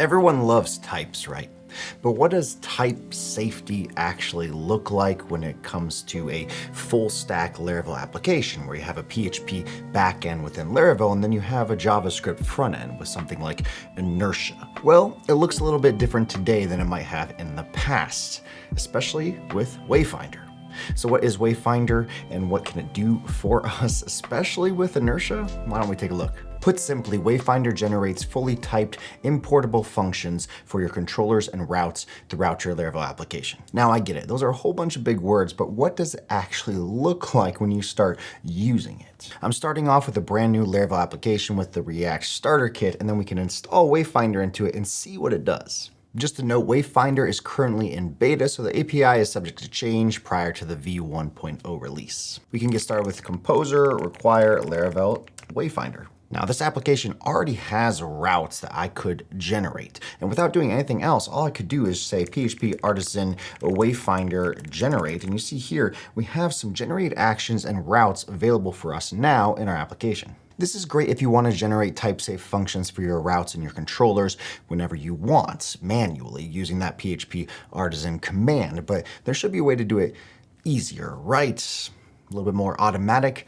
Everyone loves types, right? But what does type safety actually look like when it comes to a full stack Laravel application where you have a PHP backend within Laravel and then you have a JavaScript front end with something like Inertia? Well, it looks a little bit different today than it might have in the past, especially with Wayfinder. So what is Wayfinder and what can it do for us, especially with Inertia? Why don't we take a look? Put simply, Wayfinder generates fully typed importable functions for your controllers and routes throughout your Laravel application. Now I get it, those are a whole bunch of big words, but what does it actually look like when you start using it? I'm starting off with a brand new Laravel application with the React starter kit, and then we can install Wayfinder into it and see what it does. Just to note, Wayfinder is currently in beta, so the API is subject to change prior to the v1.0 release. We can get started with Composer, require Laravel Wayfinder. Now, this application already has routes that I could generate. And without doing anything else, all I could do is say PHP artisan Wayfinder generate. And you see here, we have some generated actions and routes available for us now in our application. This is great if you want to generate type-safe functions for your routes and your controllers whenever you want, manually, using that PHP artisan command. But there should be a way to do it easier, right? A little bit more automatic.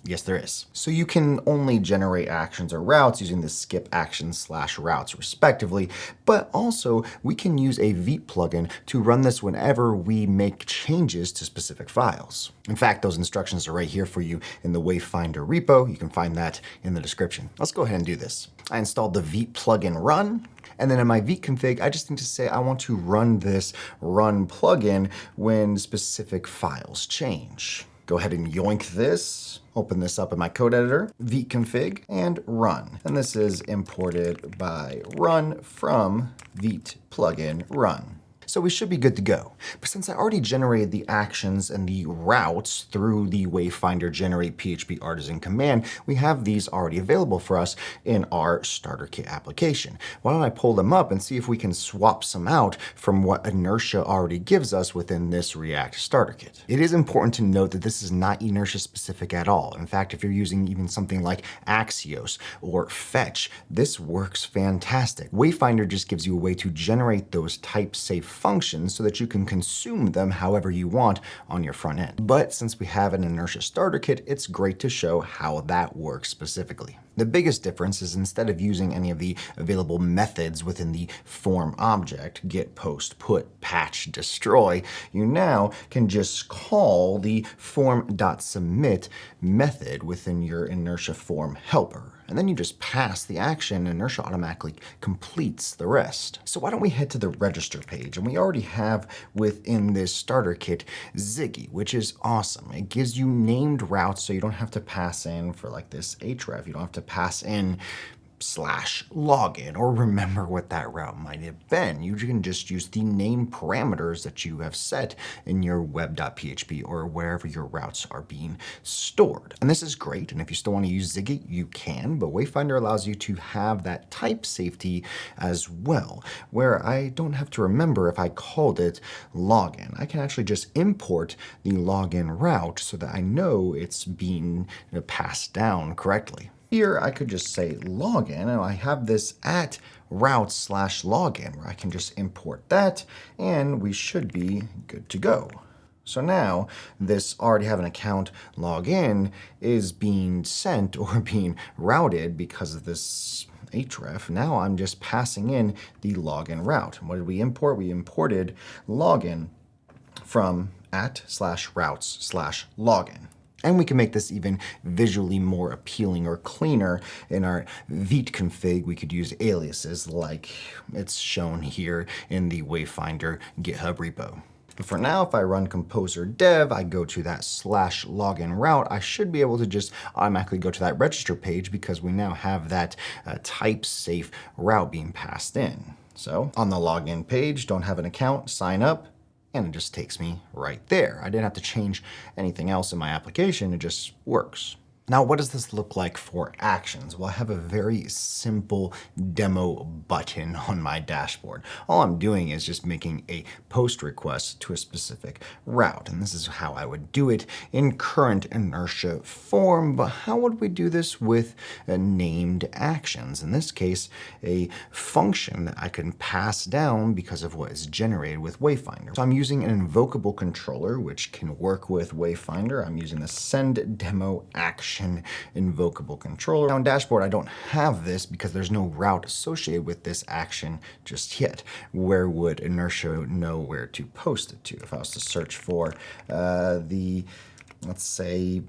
Yes, there is. So you can only generate actions or routes using the skip actions / routes respectively, but also we can use a Vite plugin to run this whenever we make changes to specific files. In fact, those instructions are right here for you in the Wayfinder repo. You can find that in the description. Let's go ahead and do this. I installed the Vite plugin run. And then in my Vite config, I just need to say I want to run this run plugin when specific files change. Go ahead and yoink this, open this up in my code editor, Vite config, and run. And this is imported by run from Vite plugin run. So we should be good to go. But since I already generated the actions and the routes through the Wayfinder generate PHP artisan command, we have these already available for us in our starter kit application. Why don't I pull them up and see if we can swap some out from what Inertia already gives us within this React starter kit. It is important to note that this is not Inertia specific at all. In fact, if you're using even something like Axios or Fetch, this works fantastic. Wayfinder just gives you a way to generate those type-safe functions so that you can consume them however you want on your front end. But since we have an Inertia starter kit, it's great to show how that works specifically. The biggest difference is instead of using any of the available methods within the form object, get, post, put, patch, destroy, you now can just call the form.submit method within your Inertia form helper. And then you just pass the action, and Inertia automatically completes the rest. So why don't we head to the register page? And we already have within this starter kit Ziggy, which is awesome. It gives you named routes so you don't have to pass in for like this href. You don't have to pass in /login or remember what that route might have been. You can just use the name parameters that you have set in your web.php or wherever your routes are being stored. And this is great. And if you still want to use Ziggy, you can, but Wayfinder allows you to have that type safety as well, where I don't have to remember if I called it login. I can actually just import the login route so that I know it's being passed down correctly. Here, I could just say login, and I have this at routes /login, where I can just import that, and we should be good to go. So now, this already have an account login is being sent or being routed because of this href. Now I'm just passing in the login route. And what did we import? We imported login from at /routes /login. And we can make this even visually more appealing or cleaner. In our Vite config, we could use aliases like it's shown here in the Wayfinder GitHub repo. But for now, if I run composer dev, I go to that /login route, I should be able to just automatically go to that register page because we now have that type safe route being passed in. So on the login page, don't have an account, sign up, and it just takes me right there. I didn't have to change anything else in my application, it just works. Now, what does this look like for actions? Well, I have a very simple demo button on my dashboard. All I'm doing is just making a post request to a specific route. And this is how I would do it in current Inertia form. But how would we do this with named actions? In this case, a function that I can pass down because of what is generated with Wayfinder. So I'm using an invocable controller, which can work with Wayfinder. I'm using the send demo action invocable controller. Now in dashboard, I don't have this because there's no route associated with this action just yet. Where would Inertia know where to post it to? If I was to search for let's say,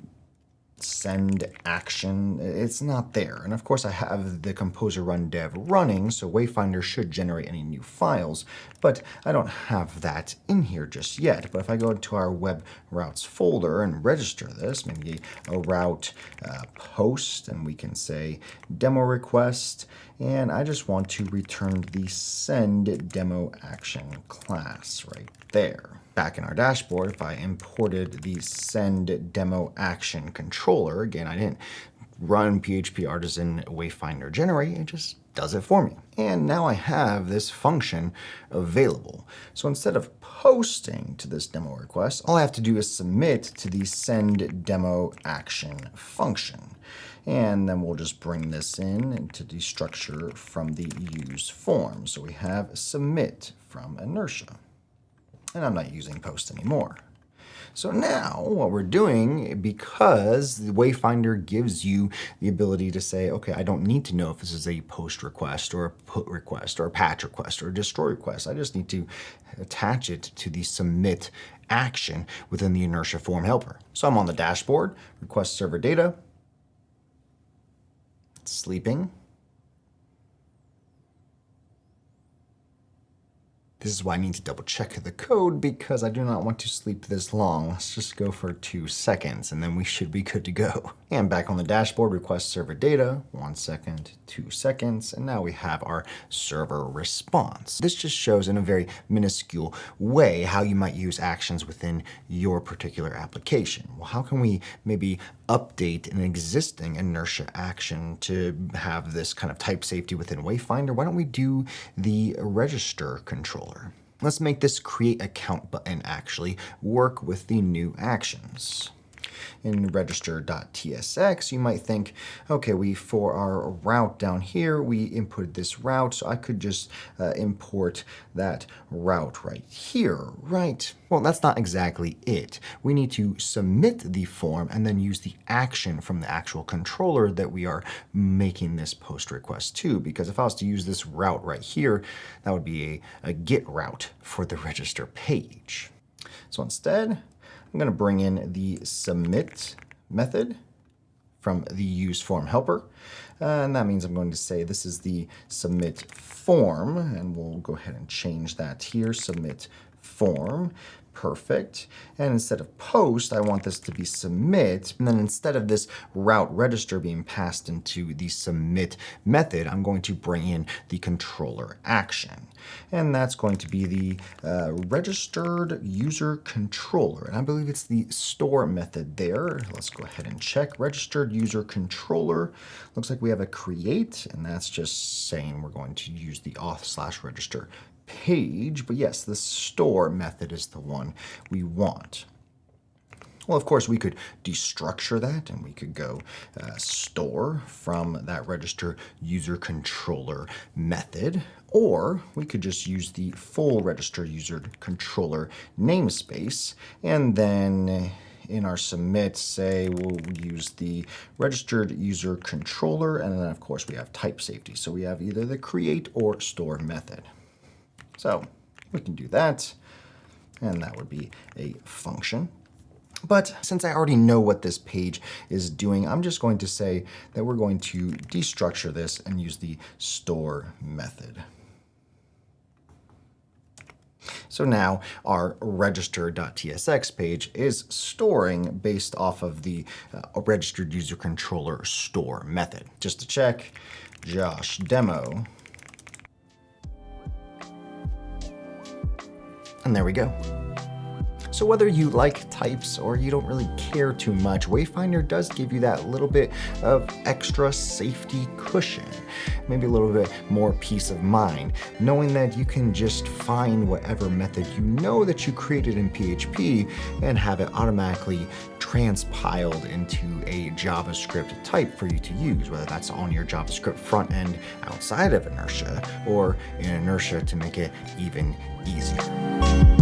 send action, it's not there. And of course I have the composer run dev running, so Wayfinder should generate any new files, but I don't have that in here just yet. But if I go to our web routes folder and register this, maybe a route post, and we can say demo request, and I just want to return the send demo action class right there. Back in our dashboard, if I imported the send demo action controller, again, I didn't run PHP artisan Wayfinder generate, it just does it for me. And now I have this function available. So instead of posting to this demo request, all I have to do is submit to the send demo action function. And then we'll just bring this in into the structure from the use form. So we have submit from Inertia. And I'm not using post anymore. So now what we're doing, because the Wayfinder gives you the ability to say, okay, I don't need to know if this is a post request or a put request or a patch request or a destroy request. I just need to attach it to the submit action within the Inertia form helper. So I'm on the dashboard, request server data, it's sleeping. This is why I need to double check the code because I do not want to sleep this long. Let's just go for 2 seconds and then we should be good to go. And back on the dashboard, request server data, 1 second, 2 seconds, and now we have our server response. This just shows in a very minuscule way how you might use actions within your particular application. Well, how can we maybe update an existing Inertia action to have this kind of type safety within Wayfinder? Why don't we do the register controller? Let's make this create account button actually work with the new actions. In register.tsx, you might think, okay, for our route down here, we input this route, so I could just import that route right here, right? Well, that's not exactly it. We need to submit the form and then use the action from the actual controller that we are making this post request to, because if I was to use this route right here, that would be a get route for the register page. So instead, I'm going to bring in the submit method from the use form helper. And that means I'm going to say this is the submit form, and we'll go ahead and change that here, submit form. Perfect. And instead of post, I want this to be submit. And then instead of this route register being passed into the submit method, I'm going to bring in the controller action. And that's going to be the registered user controller. And I believe it's the store method there. Let's go ahead and check. Registered user controller. Looks like we have a create, and that's just saying we're going to use the auth/register page, but yes, the store method is the one we want. Well, of course, we could destructure that, and we could go store from that register user controller method, or we could just use the full register user controller namespace, and then in our submit, say we'll use the registered user controller, and then of course we have type safety. So we have either the create or store method. So we can do that, and that would be a function. But since I already know what this page is doing, I'm just going to say that we're going to destructure this and use the store method. So now our register.tsx page is storing based off of the registered user controller store method. Just to check, Josh demo. And there we go. So whether you like types or you don't really care too much, Wayfinder does give you that little bit of extra safety cushion, maybe a little bit more peace of mind, knowing that you can just find whatever method you know that you created in PHP and have it automatically transpiled into a JavaScript type for you to use, whether that's on your JavaScript front end outside of Inertia or in Inertia to make it even easier.